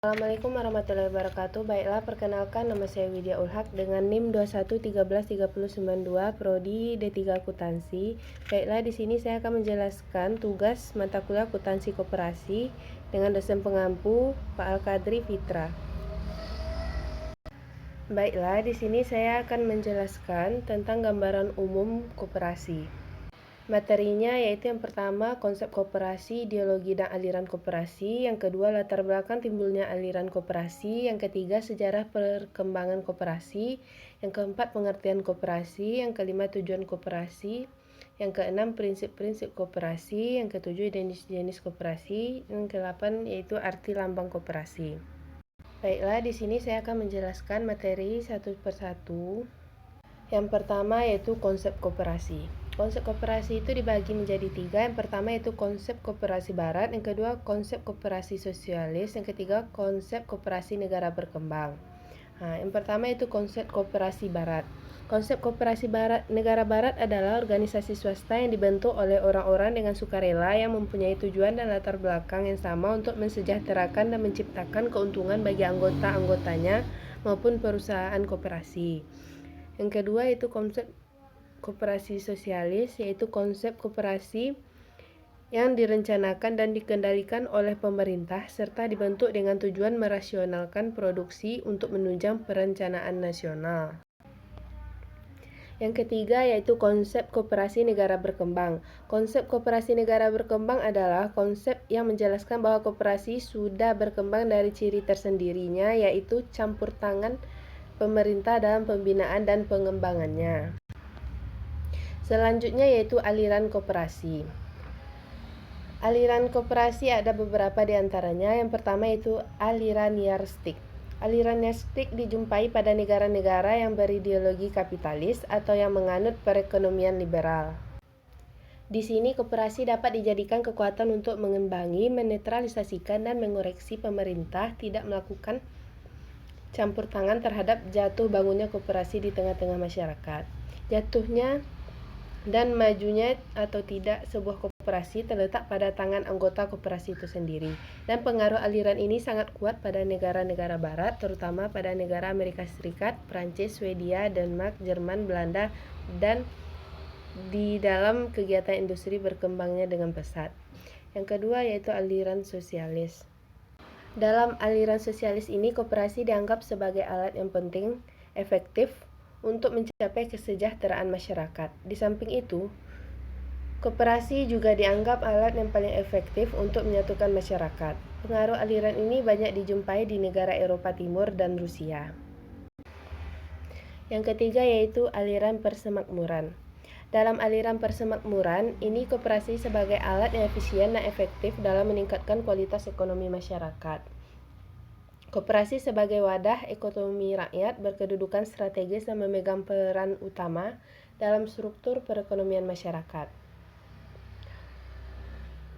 Assalamualaikum warahmatullahi wabarakatuh. Baiklah, perkenalkan nama saya Widya Ulhak dengan NIM 21133092 Prodi D3 Akuntansi. Baiklah, di sini saya akan menjelaskan tugas mata kuliah akuntansi koperasi dengan dosen pengampu Pak Al-Kadri Fitra. Baiklah, di sini saya akan menjelaskan tentang gambaran umum koperasi. Materinya yaitu yang pertama konsep koperasi, ideologi dan aliran koperasi, yang kedua latar belakang timbulnya aliran koperasi, yang ketiga sejarah perkembangan koperasi, yang keempat pengertian koperasi, yang kelima tujuan koperasi, yang keenam prinsip-prinsip koperasi, yang ketujuh jenis-jenis koperasi, yang kedelapan yaitu arti lambang koperasi. Baiklah, di sini saya akan menjelaskan materi satu persatu. Yang pertama yaitu konsep koperasi. Konsep koperasi itu dibagi menjadi tiga. Yang pertama yaitu konsep koperasi barat, yang kedua konsep koperasi sosialis, yang ketiga konsep koperasi negara berkembang. Yang pertama yaitu konsep koperasi barat. Konsep koperasi negara barat adalah organisasi swasta yang dibentuk oleh orang-orang dengan sukarela yang mempunyai tujuan dan latar belakang yang sama untuk mensejahterakan dan menciptakan keuntungan bagi anggota-anggotanya maupun perusahaan koperasi. Yang kedua yaitu konsep koperasi sosialis, yaitu konsep koperasi yang direncanakan dan dikendalikan oleh pemerintah serta dibentuk dengan tujuan merasionalkan produksi untuk menunjang perencanaan nasional. Yang ketiga yaitu konsep koperasi negara berkembang. Konsep koperasi negara berkembang adalah konsep yang menjelaskan bahwa koperasi sudah berkembang dari ciri tersendirinya, yaitu campur tangan pemerintah dalam pembinaan dan pengembangannya. Selanjutnya yaitu aliran koperasi. Aliran koperasi ada beberapa di antaranya. Yang pertama yaitu aliran yardstick. Aliran yardstick dijumpai pada negara-negara yang berideologi kapitalis atau yang menganut perekonomian liberal. Di sini koperasi dapat dijadikan kekuatan untuk mengimbangi, menetralisasikan, dan mengoreksi pemerintah tidak melakukan campur tangan terhadap jatuh bangunnya koperasi di tengah-tengah masyarakat. Jatuhnya dan majunya atau tidak sebuah koperasi terletak pada tangan anggota koperasi itu sendiri. Dan pengaruh aliran ini sangat kuat pada negara-negara barat, terutama pada negara Amerika Serikat, Prancis, Swedia, Denmark, Jerman, Belanda, dan di dalam kegiatan industri berkembangnya dengan pesat. Yang kedua yaitu aliran sosialis. Dalam aliran sosialis ini, koperasi dianggap sebagai alat yang penting, efektif, untuk mencapai kesejahteraan masyarakat. Di samping itu, koperasi juga dianggap alat yang paling efektif untuk menyatukan masyarakat. Pengaruh aliran ini banyak dijumpai di negara Eropa Timur dan Rusia. Yang ketiga yaitu aliran persemakmuran. Dalam aliran persemakmuran, ini koperasi sebagai alat yang efisien dan efektif dalam meningkatkan kualitas ekonomi masyarakat. Koperasi sebagai wadah ekonomi rakyat berkedudukan strategis dan memegang peran utama dalam struktur perekonomian masyarakat,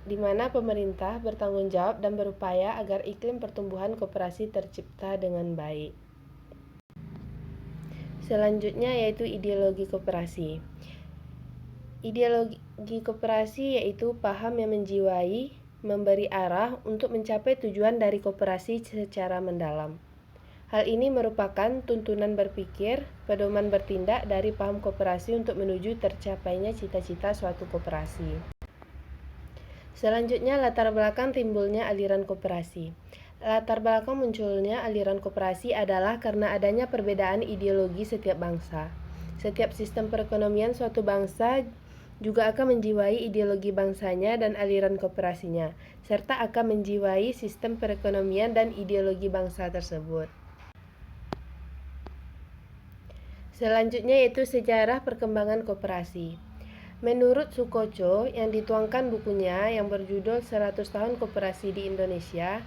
di mana pemerintah bertanggung jawab dan berupaya agar iklim pertumbuhan koperasi tercipta dengan baik. Selanjutnya yaitu ideologi koperasi. Ideologi koperasi yaitu paham yang menjiwai, memberi arah untuk mencapai tujuan dari koperasi secara mendalam. Hal ini merupakan tuntunan berpikir, pedoman bertindak dari paham koperasi untuk menuju tercapainya cita-cita suatu koperasi. Selanjutnya latar belakang timbulnya aliran koperasi. Latar belakang munculnya aliran koperasi adalah karena adanya perbedaan ideologi setiap bangsa. Setiap sistem perekonomian suatu bangsa juga akan menjiwai ideologi bangsanya dan aliran koperasinya, serta akan menjiwai sistem perekonomian dan ideologi bangsa tersebut. Selanjutnya yaitu sejarah perkembangan koperasi. Menurut Sukoco yang dituangkan bukunya yang berjudul 100 Tahun Koperasi di Indonesia,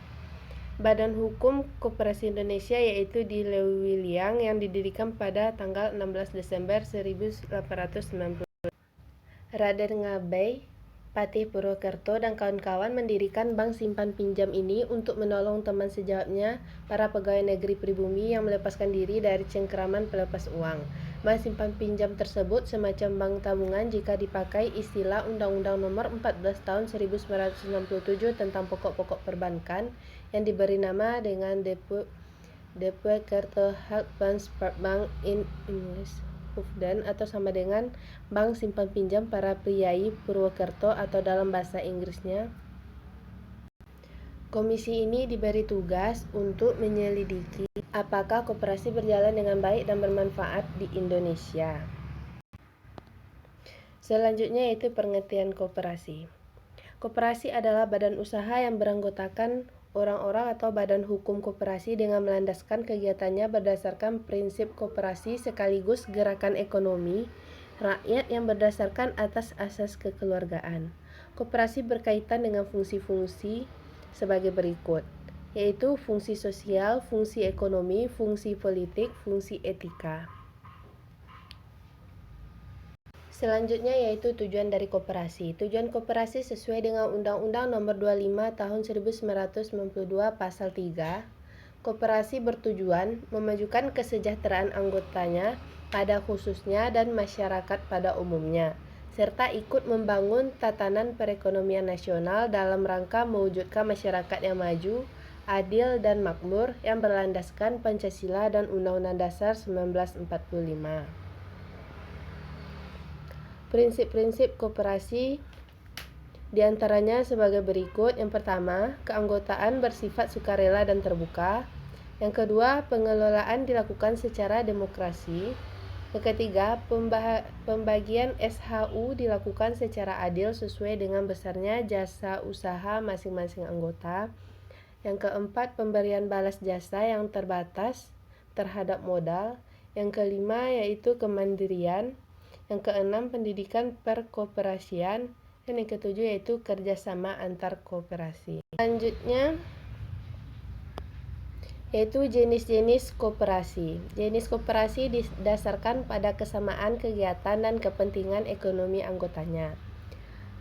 Badan Hukum Koperasi Indonesia yaitu di Lewiliang yang didirikan pada tanggal 16 Desember 1890. Raden Ngabei Patih Purwokerto dan kawan-kawan mendirikan bank simpan pinjam ini untuk menolong teman sejawatnya, para pegawai negeri pribumi yang melepaskan diri dari cengkeraman pelepas uang. Bank simpan pinjam tersebut semacam bank tabungan jika dipakai istilah Undang-Undang Nomor 14 Tahun 1967 tentang pokok-pokok perbankan yang diberi nama dengan Depository Health Funds Bank in English. Pufdan atau sama dengan Bank Simpan Pinjam para Priai Purwokerto atau dalam bahasa Inggrisnya. Komisi ini diberi tugas untuk menyelidiki apakah koperasi berjalan dengan baik dan bermanfaat di Indonesia. Selanjutnya yaitu pengertian koperasi. Koperasi adalah badan usaha yang beranggotakan orang-orang atau badan hukum koperasi dengan melandaskan kegiatannya berdasarkan prinsip koperasi sekaligus gerakan ekonomi rakyat yang berdasarkan atas asas kekeluargaan. Koperasi berkaitan dengan fungsi-fungsi sebagai berikut, yaitu fungsi sosial, fungsi ekonomi, fungsi politik, fungsi etika. Selanjutnya yaitu tujuan dari koperasi. Tujuan koperasi sesuai dengan Undang-Undang Nomor 25 Tahun 1992 Pasal 3. Koperasi bertujuan memajukan kesejahteraan anggotanya pada khususnya dan masyarakat pada umumnya, serta ikut membangun tatanan perekonomian nasional dalam rangka mewujudkan masyarakat yang maju, adil dan makmur yang berlandaskan Pancasila dan Undang-Undang Dasar 1945. Prinsip-prinsip koperasi diantaranya sebagai berikut. Yang pertama, keanggotaan bersifat sukarela dan terbuka. Yang kedua, pengelolaan dilakukan secara demokrasi. Yang ketiga, pembagian SHU dilakukan secara adil sesuai dengan besarnya jasa usaha masing-masing anggota. Yang keempat, pemberian balas jasa yang terbatas terhadap modal. Yang kelima, yaitu kemandirian. Yang keenam, pendidikan perkoperasian. Dan yang ketujuh yaitu kerjasama antar koperasi. Selanjutnya yaitu jenis-jenis koperasi. Jenis koperasi didasarkan pada kesamaan kegiatan dan kepentingan ekonomi anggotanya.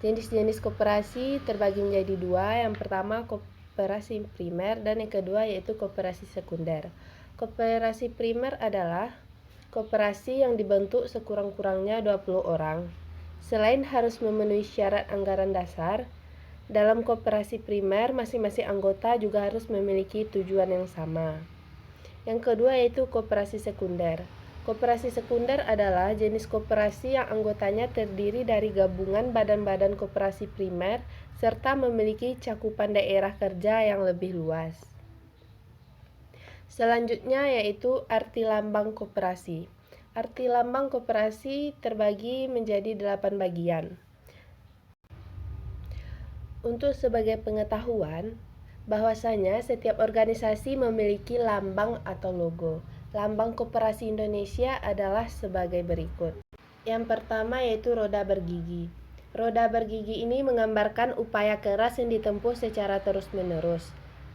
Jenis-jenis koperasi terbagi menjadi dua. Yang pertama koperasi primer dan yang kedua yaitu koperasi sekunder. Koperasi primer adalah koperasi yang dibentuk sekurang-kurangnya 20 orang. Selain harus memenuhi syarat anggaran dasar, dalam koperasi primer masing-masing anggota juga harus memiliki tujuan yang sama. Yang kedua yaitu koperasi sekunder. Koperasi sekunder adalah jenis koperasi yang anggotanya terdiri dari gabungan badan-badan koperasi primer serta memiliki cakupan daerah kerja yang lebih luas. Selanjutnya yaitu arti lambang koperasi. Arti lambang koperasi terbagi menjadi 8 bagian. Untuk sebagai pengetahuan, bahwasanya setiap organisasi memiliki lambang atau logo. Lambang Koperasi Indonesia adalah sebagai berikut. Yang pertama yaitu roda bergigi. Roda bergigi ini menggambarkan upaya keras yang ditempuh secara terus-menerus.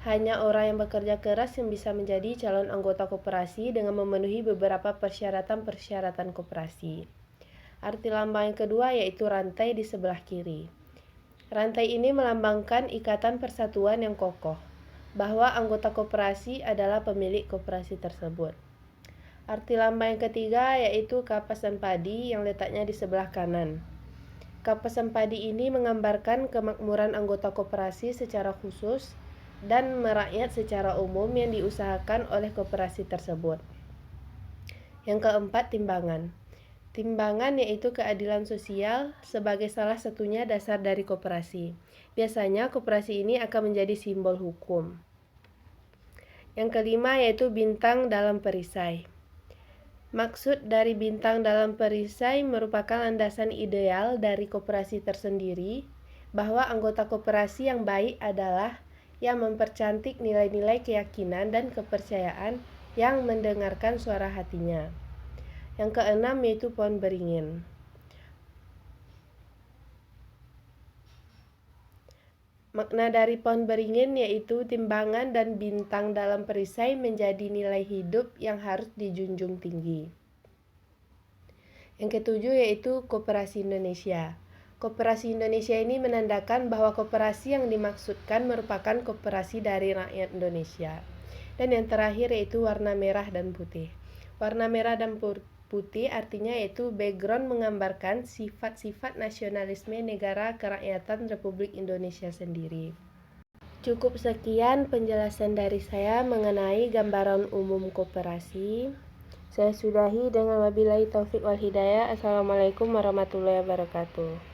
Hanya orang yang bekerja keras yang bisa menjadi calon anggota koperasi dengan memenuhi beberapa persyaratan-persyaratan koperasi. Arti lambang yang kedua yaitu rantai di sebelah kiri. Rantai ini melambangkan ikatan persatuan yang kokoh, bahwa anggota koperasi adalah pemilik koperasi tersebut. Arti lambang yang ketiga yaitu kapas dan padi yang letaknya di sebelah kanan. Kapas dan padi ini menggambarkan kemakmuran anggota koperasi secara khusus dan merakyat secara umum yang diusahakan oleh koperasi tersebut. Yang keempat, timbangan. Timbangan yaitu keadilan sosial sebagai salah satunya dasar dari koperasi. Biasanya koperasi ini akan menjadi simbol hukum. Yang kelima yaitu bintang dalam perisai. Maksud dari bintang dalam perisai merupakan landasan ideal dari koperasi tersendiri, bahwa anggota koperasi yang baik adalah yang mempercantik nilai-nilai keyakinan dan kepercayaan yang mendengarkan suara hatinya. Yang keenam yaitu pohon beringin. Makna dari pohon beringin yaitu timbangan dan bintang dalam perisai menjadi nilai hidup yang harus dijunjung tinggi. Yang ketujuh yaitu Koperasi Indonesia. Koperasi Indonesia ini menandakan bahwa koperasi yang dimaksudkan merupakan koperasi dari rakyat Indonesia. Dan yang terakhir yaitu warna merah dan putih. Warna merah dan putih artinya yaitu background menggambarkan sifat-sifat nasionalisme negara kerakyatan Republik Indonesia sendiri. Cukup sekian penjelasan dari saya mengenai gambaran umum koperasi. Saya sudahi dengan wabillahi taufik wal hidayah. Assalamualaikum warahmatullahi wabarakatuh.